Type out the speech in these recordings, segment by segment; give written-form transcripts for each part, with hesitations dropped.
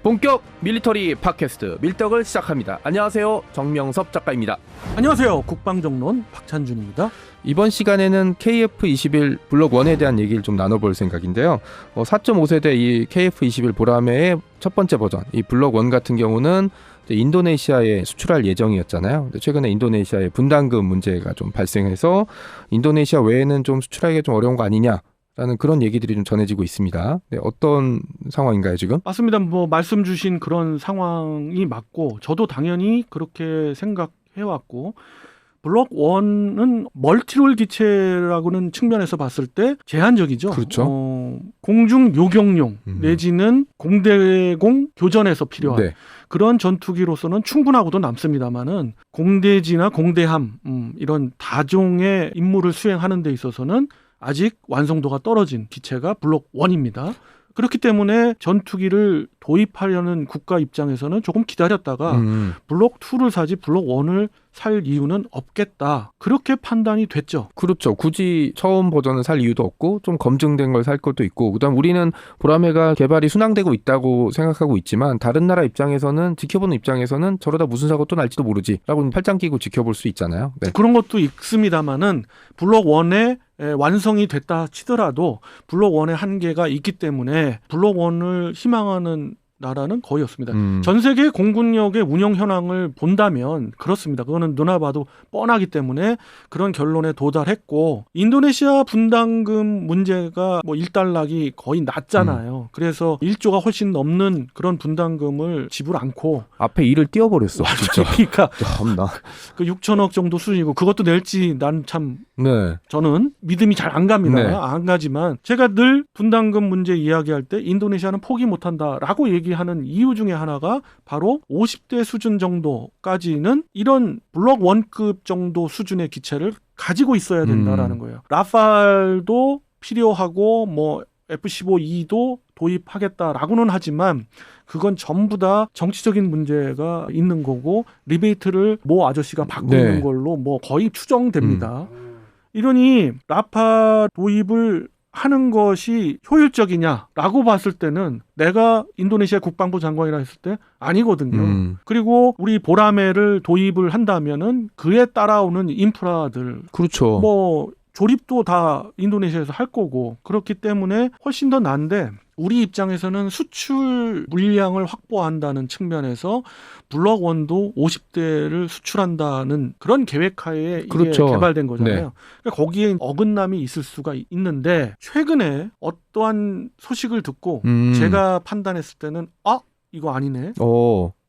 본격 밀리터리 팟캐스트 밀떡을 시작합니다. 안녕하세요, 정명섭 작가입니다. 안녕하세요, 국방정론 박찬준입니다. 이번 시간에는 KF-21 블록 1에 대한 얘기를 좀 나눠볼 생각인데요. 4.5세대 이 KF-21 보라매의 첫 번째 버전, 이 블록 1 같은 경우는 인도네시아에 수출할 예정이었잖아요. 근데 최근에 인도네시아에 분담금 문제가 좀 발생해서 인도네시아 외에는 좀 수출하기가 좀 어려운 거 아니냐 라는 그런 얘기들이 좀 전해지고 있습니다. 네, 어떤 상황인가요, 지금? 맞습니다. 말씀 주신 그런 상황이 맞고, 저도 당연히 그렇게 생각해왔고, 블록 1은 멀티롤 기체라고는 측면에서 봤을 때 제한적이죠. 그렇죠. 공중 요격용 내지는 공대공 교전에서 필요한 네. 그런 전투기로서는 충분하고도 남습니다만은 공대지나 공대함 이런 다종의 임무를 수행하는 데 있어서는 아직 완성도가 떨어진 기체가 블록 1입니다. 그렇기 때문에 전투기를 도입하려는 국가 입장에서는 조금 기다렸다가 블록 2를 사지 블록 1을 살 이유는 없겠다. 그렇게 판단이 됐죠. 그렇죠. 굳이 처음 버전을 살 이유도 없고 좀 검증된 걸 살 것도 있고, 그다음 우리는 보라매가 개발이 순항되고 있다고 생각하고 있지만 다른 나라 입장에서는, 지켜보는 입장에서는 저러다 무슨 사고 또 날지도 모르지라고 팔짱 끼고 지켜볼 수 있잖아요. 네. 그런 것도 있습니다만은 블록 1에 완성이 됐다 치더라도 블록 1의 한계가 있기 때문에 블록 1을 희망하는 나라는 거의 없습니다. 전 세계 공군력의 운영 현황을 본다면 그렇습니다. 그거는 누나 봐도 뻔하기 때문에 그런 결론에 도달했고, 인도네시아 분담금 문제가 일단락이 거의 낮잖아요. 그래서 1조가 훨씬 넘는 그런 분담금을 지불 않고 앞에 일을 띄워버렸어. 진짜. 그러니까 참나. 그 6천억 정도 수준이고, 그것도 낼지 난 참 네. 저는 믿음이 잘 안 갑니다. 네. 안 가지만 제가 늘 분담금 문제 이야기할 때 인도네시아는 포기 못한다라고 얘기하는 이유 중에 하나가 바로 50대 수준 정도까지는 이런 블록 1급 정도 수준의 기체를 가지고 있어야 된다라는 거예요. 라팔도 필요하고 F-15E도 도입하겠다라고는 하지만 그건 전부 다 정치적인 문제가 있는 거고, 리베이트를 모 아저씨가 받고 네. 있는 걸로 거의 추정됩니다. 이러니 라파 도입을 하는 것이 효율적이냐라고 봤을 때는 내가 인도네시아 국방부 장관이라 했을 때 아니거든요. 그리고 우리 보라매를 도입을 한다면은 그에 따라오는 인프라들, 그렇죠. 조립도 다 인도네시아에서 할 거고, 그렇기 때문에 훨씬 더 난데, 우리 입장에서는 수출 물량을 확보한다는 측면에서 블록 1도 50대를 수출한다는 그런 계획하에 이게 그렇죠. 개발된 거잖아요. 네. 그러니까 거기에 어긋남이 있을 수가 있는데, 최근에 어떠한 소식을 듣고 제가 판단했을 때는 이거 아니네.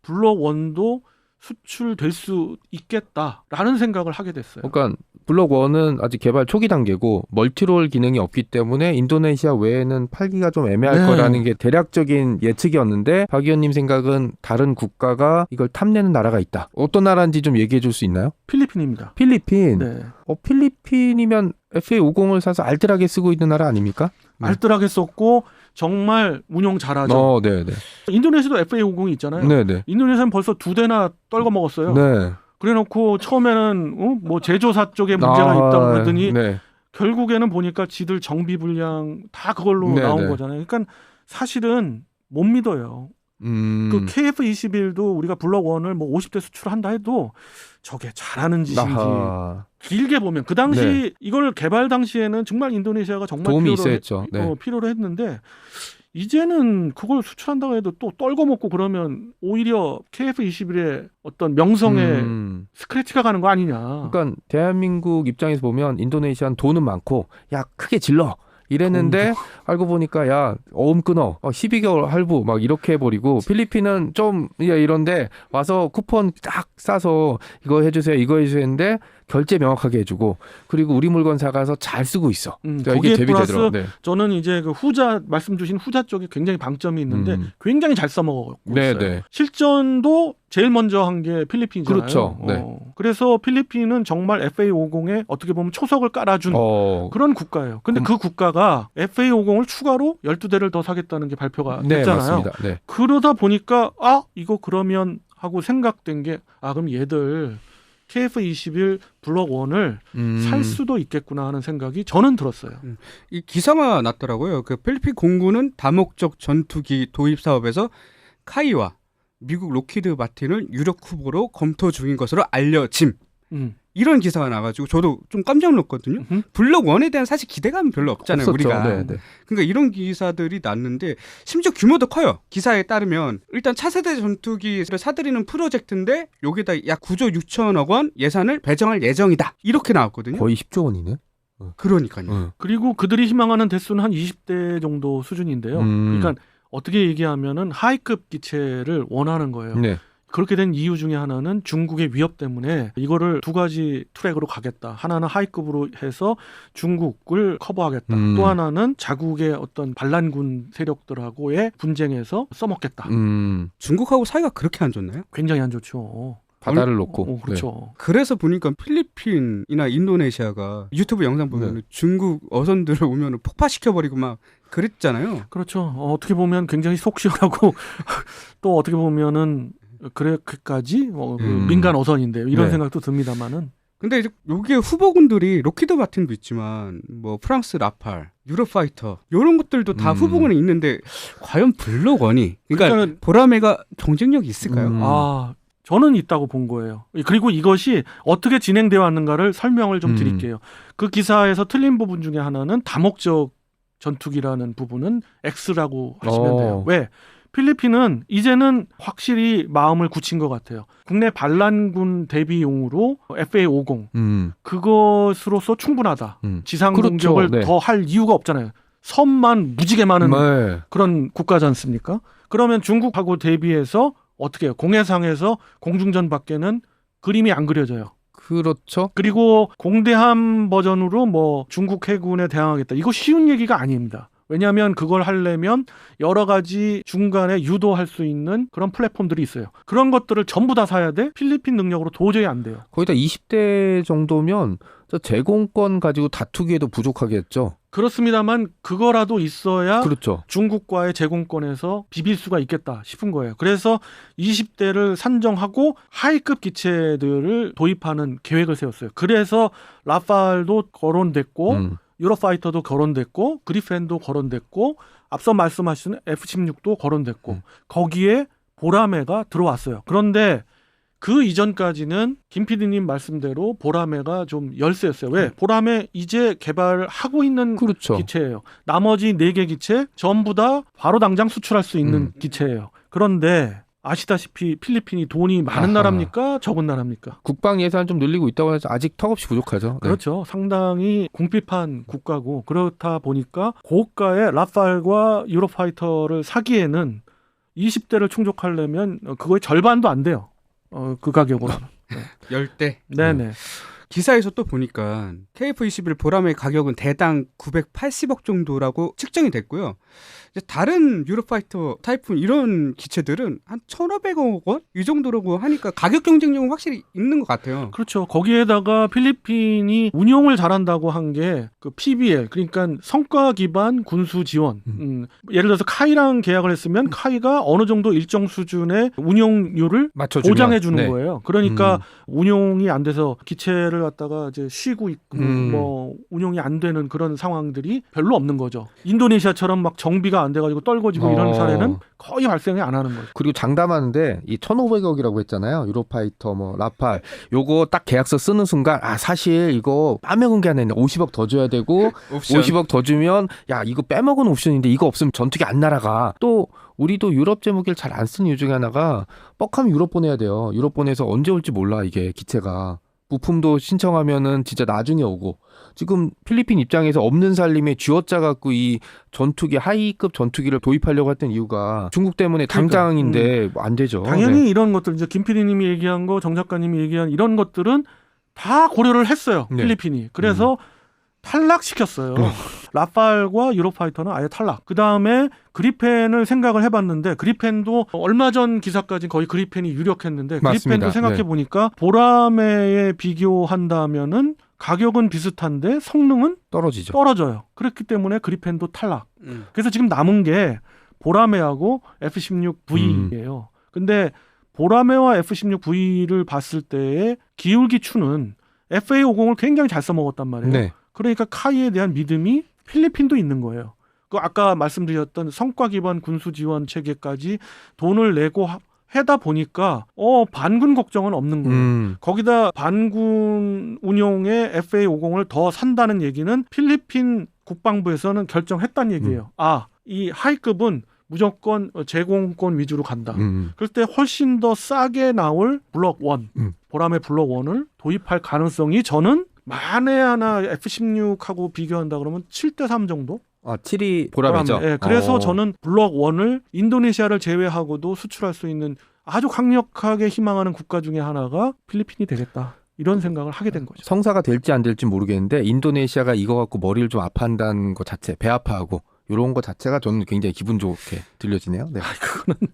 블록 1도 수출될 수 있겠다라는 생각을 하게 됐어요. 그러니까 블록 1은 아직 개발 초기 단계고 멀티롤 기능이 없기 때문에 인도네시아 외에는 팔기가 좀 애매할 거라는 게 대략적인 예측이었는데, 박 의원님 생각은 다른 국가가 이걸 탐내는 나라가 있다. 어떤 나라인지 좀 얘기해 줄 수 있나요? 필리핀입니다. 필리핀. 네. 필리핀이면 FA50을 사서 알뜰하게 쓰고 있는 나라 아닙니까? 네. 알뜰하게 썼고 정말 운용 잘하죠. 네네. 인도네시아도 FA50이 있잖아요. 네네. 인도네시아는 벌써 2대나 떨궈 먹었어요. 네. 그래놓고 처음에는 제조사 쪽에 문제가 있다고 그러더니 네. 결국에는 보니까 지들 정비 불량 다 그걸로 네네. 나온 거잖아요. 그러니까 사실은 못 믿어요. 그 KF-21도 우리가 블록 1을 50대 수출한다 해도 저게 잘하는 짓인지 길게 보면, 그 당시 이걸 개발 당시에는 정말 인도네시아가 정말 도움이 있어야죠. 필요로 했는데, 이제는 그걸 수출한다고 해도 또 떨궈먹고 그러면 오히려 KF-21의 어떤 명성에 스크래치가 가는 거 아니냐. 그러니까 대한민국 입장에서 보면 인도네시아는 돈은 많고 야 크게 질러 이랬는데 알고 보니까 야 어음 끊어 12개월 할부 막 이렇게 해버리고, 필리핀은 좀 이런데 와서 쿠폰 딱 싸서 이거 해주세요 이거 해주세요 했는데 결제 명확하게 해주고, 그리고 우리 물건 사가서 잘 쓰고 있어. 그러니까 거기에 이게 플러스 대비되더라고요. 네. 저는 이제 그 후자 말씀 주신 후자 쪽에 굉장히 방점이 있는데 굉장히 잘 써먹고 있어요. 네. 실전도 제일 먼저 한 게 필리핀이잖아요. 그렇죠. 네. 그래서 필리핀은 정말 FA50에 어떻게 보면 초석을 깔아준 그런 국가예요. 근데 그 국가가 FA50을 추가로 12대를 더 사겠다는 게 발표가 됐잖아요. 맞습니다. 네. 그러다 보니까 이거 그러면 하고 생각된 게 그럼 얘들 KF-21 블록 1을 살 수도 있겠구나 하는 생각이 저는 들었어요. 이 기사가 났더라고요. 그 필리핀 공군은 다목적 전투기 도입 사업에서 카이와 미국 록히드 마틴을 유력 후보로 검토 중인 것으로 알려짐. 이런 기사가 나가지고 저도 좀 깜짝 놀랐거든요. 블록 1에 대한 사실 기대감은 별로 없잖아요. 없었죠. 우리가. 네. 그러니까 이런 기사들이 났는데 심지어 규모도 커요. 기사에 따르면 일단 차세대 전투기를 사들이는 프로젝트인데 여기다 약 9조 6천억 원 예산을 배정할 예정이다. 이렇게 나왔거든요. 거의 10조 원이네. 그러니까요. 그리고 그들이 희망하는 대수는 한 20대 정도 수준인데요. 그러니까 어떻게 얘기하면은 하이급 기체를 원하는 거예요. 네. 그렇게 된 이유 중에 하나는 중국의 위협 때문에 이거를 두 가지 트랙으로 가겠다. 하나는 하이급으로 해서 중국을 커버하겠다. 또 하나는 자국의 어떤 반란군 세력들하고의 분쟁에서 써먹겠다. 중국하고 사이가 그렇게 안 좋나요? 굉장히 안 좋죠. 바다를 놓고. 그렇죠. 네. 그래서 보니까 필리핀이나 인도네시아가 유튜브 영상 보면 중국 어선들을 오면 폭파시켜버리고 막 그랬잖아요. 그렇죠. 어떻게 보면 굉장히 속 시원하고 또 어떻게 보면은 그렇게까지 민간 어선인데요. 이런 생각도 듭니다만은. 근데 이제 여기에 후보군들이 록히드 마틴도 있지만 뭐 프랑스 라팔, 유로파이터 이런 것들도 다 후보군에 있는데 과연 블록 1이 그러니까 보라매가 경쟁력이 있을까요? 저는 있다고 본 거예요. 그리고 이것이 어떻게 진행되어 왔는가를 설명을 좀 드릴게요. 그 기사에서 틀린 부분 중에 하나는 다목적 전투기라는 부분은 X라고 하시면 돼요. 왜? 필리핀은 이제는 확실히 마음을 굳힌 것 같아요. 국내 반란군 대비용으로 FA-50 그것으로서 충분하다. 지상 공격을 더 할 이유가 없잖아요. 섬만 무지개 많은 그런 국가지 않습니까? 그러면 중국하고 대비해서 어떻게 해요? 공해상에서 공중전 밖에는 그림이 안 그려져요. 그렇죠. 그리고 공대함 버전으로 뭐 중국 해군에 대항하겠다. 이거 쉬운 얘기가 아닙니다. 왜냐하면 그걸 하려면 여러 가지 중간에 유도할 수 있는 그런 플랫폼들이 있어요. 그런 것들을 전부 다 사야 돼? 필리핀 능력으로 도저히 안 돼요. 거의 다 20대 정도면 저 제공권 가지고 다투기에도 부족하겠죠. 그렇습니다만 그거라도 있어야 그렇죠. 중국과의 제공권에서 비빌 수가 있겠다 싶은 거예요. 그래서 20대를 산정하고 하이급 기체들을 도입하는 계획을 세웠어요. 그래서 라팔도 거론됐고 유로파이터도 거론됐고 그리펜도 거론됐고 앞서 말씀하신 F-16도 거론됐고 거기에 보라매가 들어왔어요. 그런데 그 이전까지는 김 PD님 말씀대로 보라매가 좀 열세였어요. 왜? 보라매 이제 개발하고 있는 기체예요. 나머지 4개 기체 전부 다 바로 당장 수출할 수 있는 기체예요. 그런데 아시다시피 필리핀이 돈이 많은 나라입니까? 적은 나라입니까? 국방 예산 좀 늘리고 있다고 해서 아직 턱없이 부족하죠. 그렇죠. 상당히 궁핍한 국가고 그렇다 보니까 고가의 라팔과 유로파이터를 사기에는 20대를 충족하려면 그거의 절반도 안 돼요. 그 가격으로. 10대. 네네. 기사에서 또 보니까 KF-21 보라매 가격은 대당 980억 정도라고 측정이 됐고요. 이제 다른 유로파이터 타이푼 이런 기체들은 한 1,500억 원? 이 정도라고 하니까 가격 경쟁력은 확실히 있는 것 같아요. 그렇죠. 거기에다가 필리핀이 운용을 잘한다고 한 게 그 PBL, 그러니까 성과 기반 군수 지원. 예를 들어서 카이랑 계약을 했으면 카이가 어느 정도 일정 수준의 운용률을 보장해 주는 거예요. 그러니까 운용이 안 돼서 기체를 갖다가 이제 쉬고 있고 뭐 운용이 안 되는 그런 상황들이 별로 없는 거죠. 인도네시아처럼 막 정비가 안 돼가지고 떨궈지고 이런 사례는 거의 발생이 안 하는 거죠. 그리고 장담하는데 이 1,500억이라고 했잖아요. 유로파이터, 뭐 라팔, 요거 딱 계약서 쓰는 순간 사실 이거 빠먹은 게 아니라 50억 더 줘야 되고 옵션. 50억 더 주면 이거 빼먹은 옵션인데 이거 없으면 전투기 안 날아가. 또 우리도 유럽 제무기를 잘 안 쓰는 이유 중에 하나가 뻑하면 유럽 보내야 돼요. 유럽 보내서 언제 올지 몰라 이게 기체가. 부품도 신청하면은 진짜 나중에 오고 지금 필리핀 입장에서 없는 살림에 쥐어짜 갖고 이 전투기 하이급 전투기를 도입하려고 했던 이유가 중국 때문에 당장인데 안 되죠. 당연히 이런 것들 이제 김 PD님이 얘기한 거 정 작가님이 얘기한 이런 것들은 다 고려를 했어요. 필리핀이. 그래서 탈락시켰어요. 라팔과 유로파이터는 아예 탈락. 그다음에 그리펜을 생각을 해봤는데 그리펜도 얼마 전 기사까지 거의 그리펜이 유력했는데 그리펜도 생각해보니까 보라매에 비교한다면은 가격은 비슷한데 성능은 떨어져요. 그렇기 때문에 그리펜도 탈락. 그래서 지금 남은 게 보라매하고 F-16V예요. 근데 보라매와 F-16V를 봤을 때의 기울기추는 FA-50을 굉장히 잘 써먹었단 말이에요. 그러니까 카이에 대한 믿음이 필리핀도 있는 거예요. 그 아까 말씀드렸던 성과 기반 군수 지원 체계까지 돈을 내고 해다 보니까 반군 걱정은 없는 거예요. 거기다 반군 운용의 FA-50을 더 산다는 얘기는 필리핀 국방부에서는 결정했다는 얘기예요. 이 하이급은 무조건 제공권 위주로 간다. 그럴 때 훨씬 더 싸게 나올 블록 1, 보람의 블록 1을 도입할 가능성이 저는 만에 하나 F-16하고 비교한다 그러면 7대3 정도? 7이 보람이죠. 네, 그래서 저는 블록 1을 인도네시아를 제외하고도 수출할 수 있는 아주 강력하게 희망하는 국가 중에 하나가 필리핀이 되겠다. 이런 생각을 하게 된 거죠. 성사가 될지 안 될지 모르겠는데 인도네시아가 이거 갖고 머리를 좀 아파한다는 것 자체, 배 아파하고 이런 것 자체가 저는 굉장히 기분 좋게 들려지네요. 네.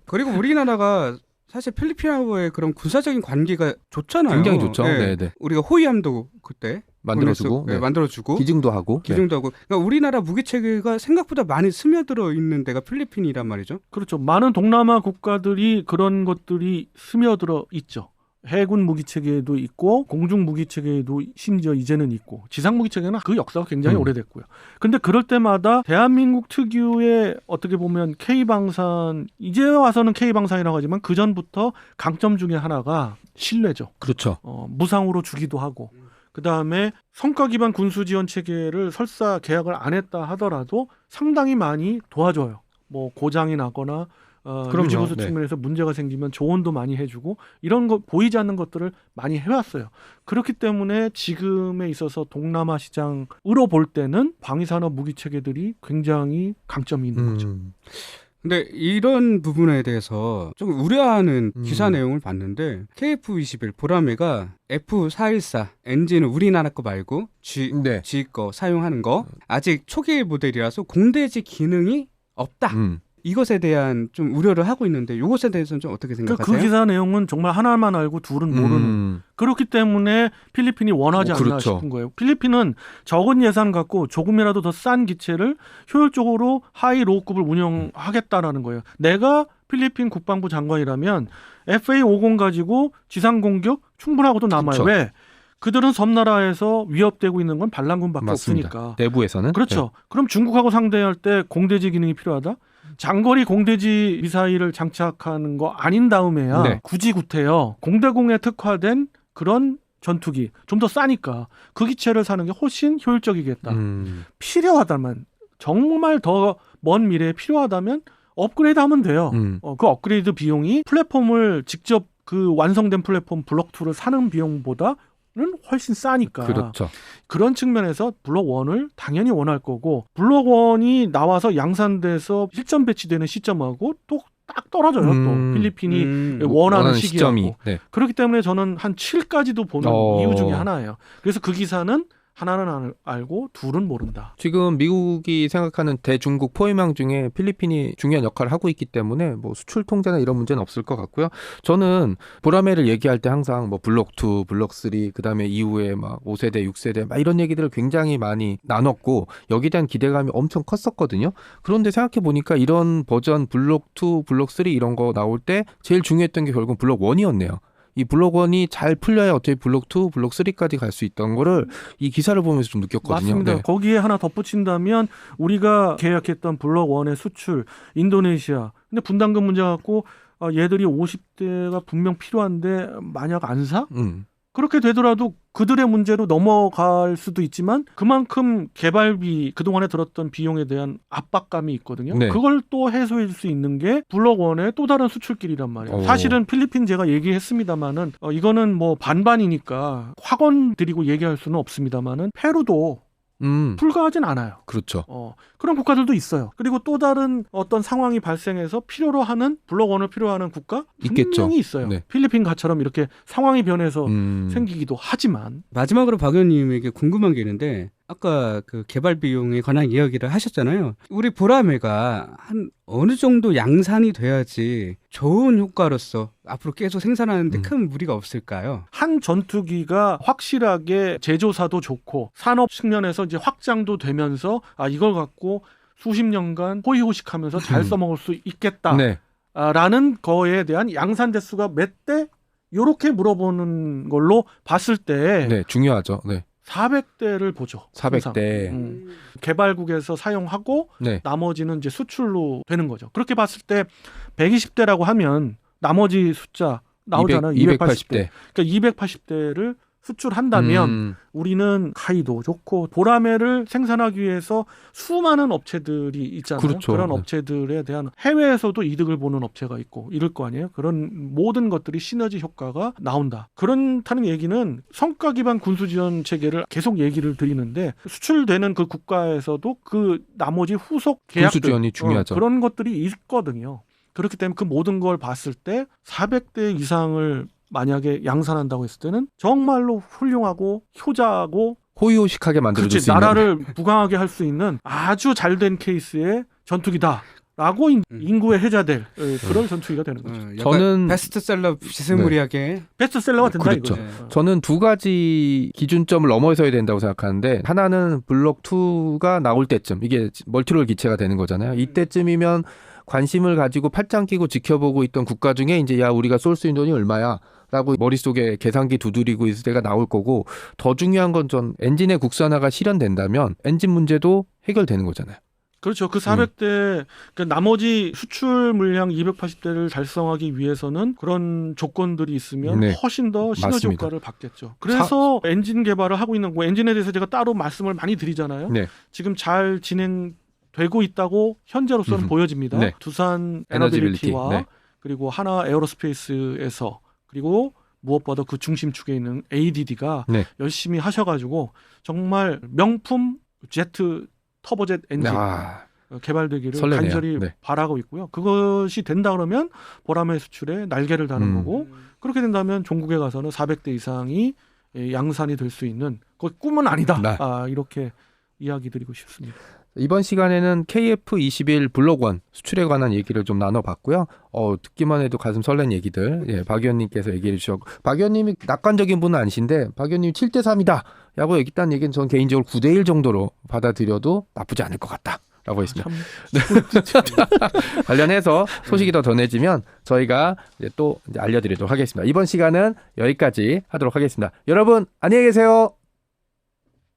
그리고 우리나라가 사실 필리핀하고의 그런 군사적인 관계가 좋잖아요. 굉장히 좋죠. 네. 네. 우리가 호위함도 그때 만들어주고, 네, 만들어주고 기증도 하고, 하고. 그러니까 우리나라 무기 체계가 생각보다 많이 스며들어 있는 데가 필리핀이란 말이죠. 그렇죠. 많은 동남아 국가들이 그런 것들이 스며들어 있죠. 해군 무기 체계도 있고 공중 무기 체계도 심지어 이제는 있고 지상 무기 체계는 그 역사가 굉장히 오래됐고요. 근데 그럴 때마다 대한민국 특유의 어떻게 보면 K방산, 이제 와서는 K방산이라고 하지만 그 전부터 강점 중에 하나가 신뢰죠. 그렇죠. 무상으로 주기도 하고 그다음에 성과 기반 군수 지원 체계를 설사 계약을 안 했다 하더라도 상당히 많이 도와줘요. 뭐 고장이 나거나 유지보수 측면에서 문제가 생기면 조언도 많이 해주고 이런 거 보이지 않는 것들을 많이 해왔어요. 그렇기 때문에 지금에 있어서 동남아 시장으로 볼 때는 방위산업 무기 체계들이 굉장히 강점이 있는 거죠. 근데 이런 부분에 대해서 좀 우려하는 기사 내용을 봤는데 KF-21 보라매가 F414 엔진은 우리나라 거 말고 G 거 사용하는 거 아직 초기 모델이라서 공대지 기능이 없다. 이것에 대한 좀 우려를 하고 있는데 이것에 대해서는 좀 어떻게 생각하세요? 그 기사 내용은 정말 하나만 알고 둘은 모르는 그렇기 때문에 필리핀이 원하지 않나 싶은 거예요. 필리핀은 적은 예산 갖고 조금이라도 더 싼 기체를 효율적으로 하이 로우급을 운영하겠다라는 거예요. 내가 필리핀 국방부 장관이라면 FA-50 가지고 지상 공격 충분하고도 남아요. 왜? 그들은 섬나라에서 위협되고 있는 건 반란군밖에 없으니까. 내부에서는. 그렇죠. 그럼 중국하고 상대할 때 공대지 기능이 필요하다? 장거리 공대지 미사일을 장착하는 거 아닌 다음에야 굳이 구태여 공대공에 특화된 그런 전투기 좀 더 싸니까 그 기체를 사는 게 훨씬 효율적이겠다. 필요하다면 정말 더 먼 미래에 필요하다면 업그레이드 하면 돼요. 그 업그레이드 비용이 플랫폼을 직접 그 완성된 플랫폼 블록 2를 사는 비용보다 는 훨씬 싸니까. 그렇죠. 그런 측면에서 블록 1을 당연히 원할 거고 블록 1이 나와서 양산돼서 실전 배치되는 시점하고 또 딱 떨어져요. 또 필리핀이 원하는 시기하고. 그렇기 때문에 저는 한 7까지도 보는 이유 중에 하나예요. 그래서 그 기사는 하나는 알고 둘은 모른다. 지금 미국이 생각하는 대중국 포위망 중에 필리핀이 중요한 역할을 하고 있기 때문에 뭐 수출 통제나 이런 문제는 없을 것 같고요. 저는 보라매를 얘기할 때 항상 뭐 블록 2, 블록 3, 그다음에 이후에 막 5세대, 6세대 막 이런 얘기들을 굉장히 많이 나눴고 여기에 대한 기대감이 엄청 컸었거든요. 그런데 생각해 보니까 이런 버전 블록 2, 블록 3 이런 거 나올 때 제일 중요했던 게 결국 블록 1이었네요. 이 블록 1이 잘 풀려야 어차피 블록 2, 블록 3까지 갈 수 있던 거를 이 기사를 보면서 좀 느꼈거든요. 맞습니다. 거기에 하나 덧붙인다면 우리가 계약했던 블록 1의 수출, 인도네시아. 근데 분담금 문제 갖고 얘들이 50대가 분명 필요한데 만약 안 사? 그렇게 되더라도 그들의 문제로 넘어갈 수도 있지만 그만큼 개발비 그동안에 들었던 비용에 대한 압박감이 있거든요. 그걸 또 해소해 줄 수 있는 게 블록 1의 또 다른 수출길이란 말이에요. 사실은 필리핀 제가 얘기했습니다마는 이거는 뭐 반반이니까 확언 드리고 얘기할 수는 없습니다마는 페루도 불가하진 않아요. 그렇죠. 그런 국가들도 있어요. 그리고 또 다른 어떤 상황이 발생해서 필요로 하는 블록 1을 필요하는 국가 있겠죠. 분명히 있어요. 필리핀과처럼 이렇게 상황이 변해서 생기기도 하지만 마지막으로 박 의원님에게 궁금한 게 있는데 아까 그 개발 비용에 관한 이야기를 하셨잖아요. 우리 보라매가 한 어느 정도 양산이 돼야지 좋은 효과로서 앞으로 계속 생산하는데 큰 무리가 없을까요? 한 전투기가 확실하게 제조사도 좋고 산업 측면에서 이제 확장도 되면서 이걸 갖고 수십 년간 호의호식하면서 잘 써먹을 수 있겠다. 라는 거에 대한 양산 대수가 몇 대? 요렇게 물어보는 걸로 봤을 때 중요하죠. 400대를 보죠. 400대. 개발국에서 사용하고 네. 나머지는 이제 수출로 되는 거죠. 그렇게 봤을 때 120대라고 하면 나머지 숫자 나오잖아요. 280대. 그러니까 280대를 수출한다면 우리는 가이도 좋고 보라매를 생산하기 위해서 수많은 업체들이 있잖아요. 그렇죠. 그런 업체들에 대한 해외에서도 이득을 보는 업체가 있고 이럴 거 아니에요. 그런 모든 것들이 시너지 효과가 나온다. 그렇다는 얘기는 성과 기반 군수 지원 체계를 계속 얘기를 드리는데 수출되는 그 국가에서도 그 나머지 후속 계약들 군수 지원이 중요하죠. 그런 것들이 있거든요. 그렇기 때문에 그 모든 걸 봤을 때 400대 이상을 만약에 양산한다고 했을 때는 정말로 훌륭하고 효자하고 호의호식하게 만들어줄 그렇지, 수 있는 나라를 부강하게 할 수 있는 아주 잘된 케이스의 전투기다라고 인구에 해자될 그런 전투기가 되는 거죠. 저는 베스트셀러 비스무리하게 베스트셀러가 된다 그렇죠. 이거죠. 저는 두 가지 기준점을 넘어서야 된다고 생각하는데 하나는 블록 2가 나올 때쯤 이게 멀티롤 기체가 되는 거잖아요. 이때쯤이면 관심을 가지고 팔짱 끼고 지켜보고 있던 국가 중에 이제 야 우리가 쏠 수 있는 돈이 얼마야? 라고 머릿속에 계산기 두드리고 있을 때가 나올 거고 더 중요한 건 전 엔진의 국산화가 실현된다면 엔진 문제도 해결되는 거잖아요. 그렇죠. 그 400대 그러니까 나머지 수출 물량 280대를 달성하기 위해서는 그런 조건들이 있으면 네. 훨씬 더 시너지 맞습니다. 효과를 받겠죠. 그래서 엔진 개발을 하고 있는 거 엔진에 대해서 제가 따로 말씀을 많이 드리잖아요. 네. 지금 잘 진행되고 있다고 현재로서는 보여집니다. 네. 두산 에너지빌리티. 에너빌리티와 네. 그리고 하나 에어로스페이스에서 그리고 무엇보다 그 중심축에 있는 ADD가 네. 열심히 하셔가지고 정말 명품 제트 터보젯 엔진 개발되기를 설레네요. 간절히 네. 바라고 있고요. 그것이 된다 그러면 보라매 수출에 날개를 다는 거고 그렇게 된다면 종국에 가서는 400대 이상이 양산이 될 수 있는 그 꿈은 아니다. 네. 이렇게 이야기 드리고 싶습니다. 이번 시간에는 KF21 블록 1 수출에 관한 얘기를 좀 나눠봤고요. 듣기만 해도 가슴 설렌 얘기들 박 의원님께서 얘기해 주셨고 박 의원님이 낙관적인 분은 아니신데 박 의원님이 7대3이다 라고 얘기했다는 얘기는 전 개인적으로 9대1 정도로 받아들여도 나쁘지 않을 것 같다 라고 했습니다. 관련해서 소식이 더 전해지면 저희가 이제 또 알려드리도록 하겠습니다. 이번 시간은 여기까지 하도록 하겠습니다. 여러분 안녕히 계세요.